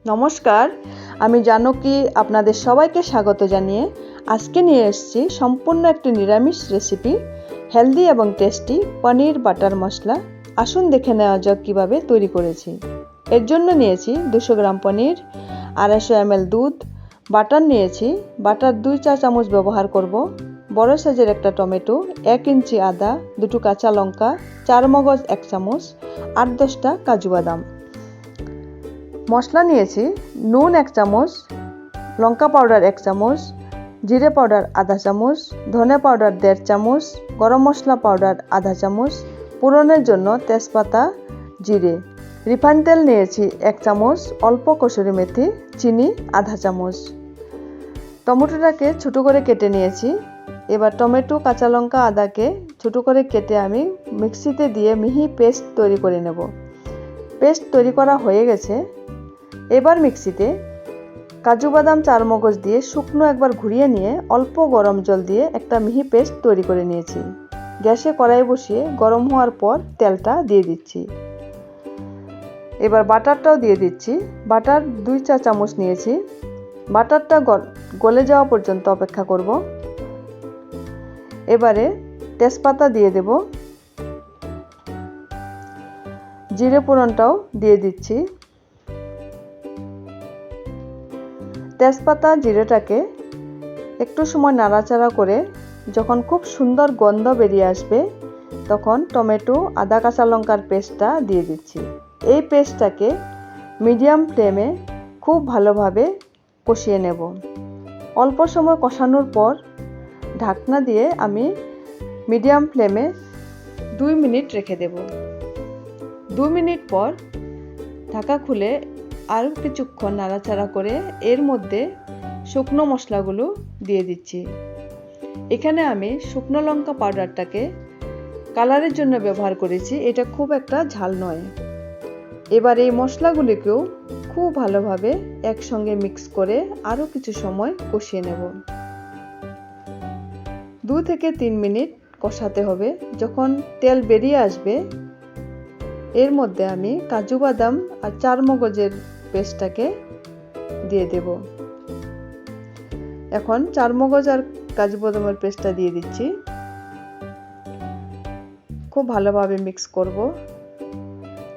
নমস্কার, আমি জানকী আপনাদের সবাইকে স্বাগত জানিয়ে আজকে নিয়ে এসেছি সম্পূর্ণ একটি নিরামিষ রেসিপি, হেলদি এবং টেস্টি পনির বাটার মশলা। আসুন দেখে নেওয়া যাক কীভাবে তৈরি করেছি। এর জন্য নিয়েছি 200 গ্রাম পনির, 250 ml দুধ, বাটার নিয়েছি। বাটার 2 চা চামচ ব্যবহার করব। বড় সাইজের একটা টমেটো, 1 ইঞ্চি আদা, 2টো কাঁচা লঙ্কা, 4 মগজ 1 চামচ, 8-10টা কাজু বাদাম। মশলা নিয়েছি নুন 1 চামচ, লঙ্কা পাউডার 1 চামচ, জিরে পাউডার আধা চামচ, ধনে পাউডার 1.5 চামচ, গরম মশলা পাউডার আধা চামচ, ফোড়নের জন্য তেজপাতা, জিরে। রিফাইন্ড তেল নিয়েছি 1 চামচ, অল্প কসুরি মেথি, চিনি আধা চামচ। টমেটোটাকে ছোটো করে কেটে নিয়েছি। এবার টমেটো, কাঁচা লঙ্কা, আদাকে ছোটো করে কেটে আমি মিক্সিতে দিয়ে মিহি পেস্ট তৈরি করে নেব। পেস্ট তৈরি করা হয়ে গেছে। এবার মিক্সিতে কাজু বাদাম 4 মগজ দিয়ে শুকনো একবার ঘুরিয়ে নিয়ে অল্প গরম জল দিয়ে একটা মিহি পেস্ট তৈরি করে নিয়েছি। গ্যাসে কড়াই বসিয়ে গরম হওয়ার পর তেলটা দিয়ে দিচ্ছি। এবার বাটারটাও দিয়ে দিচ্ছি। বাটার 2 চা চামচ নিয়েছি। বাটারটা গলে যাওয়া পর্যন্ত অপেক্ষা করব। এবারে তেজপাতা দিয়ে দেব, জিরে ফোড়নটাও দিয়ে দিচ্ছি। তেজপাতা জিরেটাকে একটু সময় নাড়াচাড়া করে যখন খুব সুন্দর গন্ধ বেরিয়ে আসবে তখন টমেটো, আদা, কাঁচা লঙ্কার পেস্টটা দিয়ে দিচ্ছি। এই পেস্টটাকে মিডিয়াম ফ্লেমে খুব ভালোভাবে কষিয়ে নেব। অল্প সময় কষানোর পর ঢাকনা দিয়ে আমি মিডিয়াম ফ্লেমে 2 মিনিট রেখে দেব। 2 মিনিট পর ঢাকা খুলে আরও কিছুক্ষণ নাড়াচাড়া করে এর মধ্যে শুকনো মশলাগুলো দিয়ে দিচ্ছি। এখানে আমি শুকনো লঙ্কা পাউডারটাকে কালারের জন্য ব্যবহার করেছি, এটা খুব একটা ঝাল নয়। এবার এই মশলাগুলিকেও খুব ভালোভাবে একসঙ্গে মিক্স করে আরও কিছু সময় কষিয়ে নেব। 2 থেকে 3 মিনিট কষাতে হবে। যখন তেল বেরিয়ে আসবে এর মধ্যে আমি কাজু বাদাম আর 4 মগজের পেস্টটাকে দিয়ে দেব। এখন 4 মগজ আর কাজু বাদামের পেস্টটা দিয়ে দিচ্ছি। খুব ভালোভাবে মিক্স করব।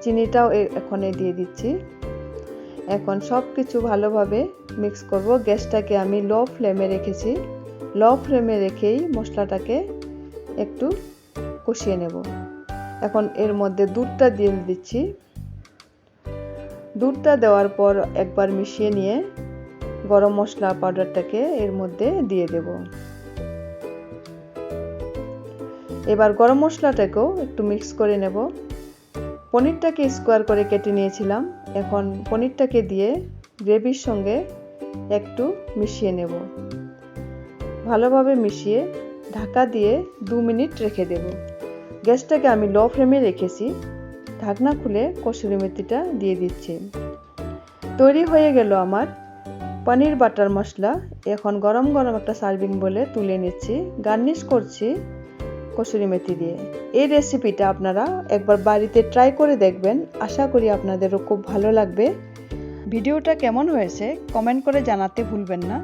চিনিটাও এখানে দিয়ে দিচ্ছি। এখন সব কিছু ভালোভাবে মিক্স করব। গ্যাসটাকে আমি লো ফ্লেমে রেখেছি। লো ফ্লেমে রেখেই মশলাটাকে একটু কষিয়ে নেব। এখন এর মধ্যে দুধটা দিয়ে দিচ্ছি। দুধটা দেওয়ার পর একবার মিশিয়ে নিয়ে গরম মশলা পাউডারটাকে এর মধ্যে দিয়ে দেব। এবার গরম মশলাটাকেও একটু মিক্স করে নেব। পনিরটাকে স্কোয়ার করে কেটে নিয়েছিলাম। এখন পনিরটাকে দিয়ে গ্রেভির সঙ্গে একটু মিশিয়ে নেব। ভালোভাবে মিশিয়ে ঢাকা দিয়ে 2 মিনিট রেখে দেব। গ্যাসটাকে আমি লো ফ্লেমে রেখেছি। ঢাকনা খুলে কসুরি মেথিটা দিয়ে দিচ্ছি। তৈরি হয়ে গেল আমার পনির বাটার মশলা। এখন গরম গরম একটা সার্ভিং বলে তুলে নিচ্ছি। গার্নিশ করছি কসুরি মেথি দিয়ে। এই রেসিপিটা আপনারা একবার বাড়িতে ট্রাই করে দেখবেন। আশা করি আপনাদেরও খুব ভালো লাগবে। ভিডিওটা কেমন হয়েছে কমেন্ট করে জানাতে ভুলবেন না।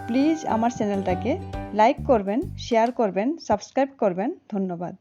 প্লিজ আমার চ্যানেলটাকে লাইক করবেন, শেয়ার করবেন, সাবস্ক্রাইব করবেন। ধন্যবাদ।